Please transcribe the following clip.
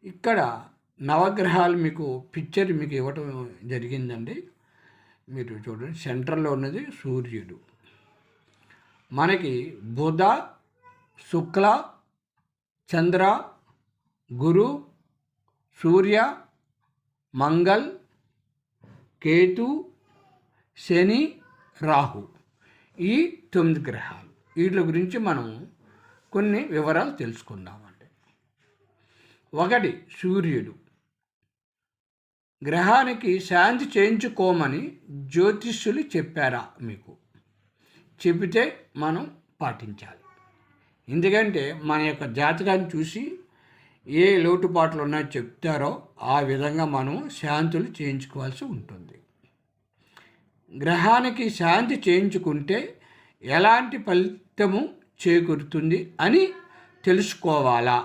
ఇక్కడ నవగ్రహాలు మీకు పిక్చర్ మీకు ఇవ్వటం జరిగిందండి. మీరు చూడండి, సెంటర్లో ఉన్నది సూర్యుడు. మనకి బుధ, శుక్ల, చంద్ర, గురు, సూర్య, మంగళ్, కేతు, శని, రాహు, ఈ 9 గ్రహాలు. వీటి గురించి మనం కొన్ని వివరాలు తెలుసుకుందామండి. 1, సూర్యుడు. గ్రహానికి శాంతి చేయించుకోమని జ్యోతిష్యులు చెప్పారా మీకు? చెబితే మనం పాటించాలి. ఎందుకంటే మన యొక్క జాతకాన్ని చూసి ఏ లోటుపాట్లు ఉన్నాయో చెప్తారో ఆ విధంగా మనం శాంతులు చేయించుకోవాల్సి ఉంటుంది. గ్రహానికి శాంతి చేయించుకుంటే ఎలాంటి ఫలితము చేకూరుతుంది అని తెలుసుకోవాలా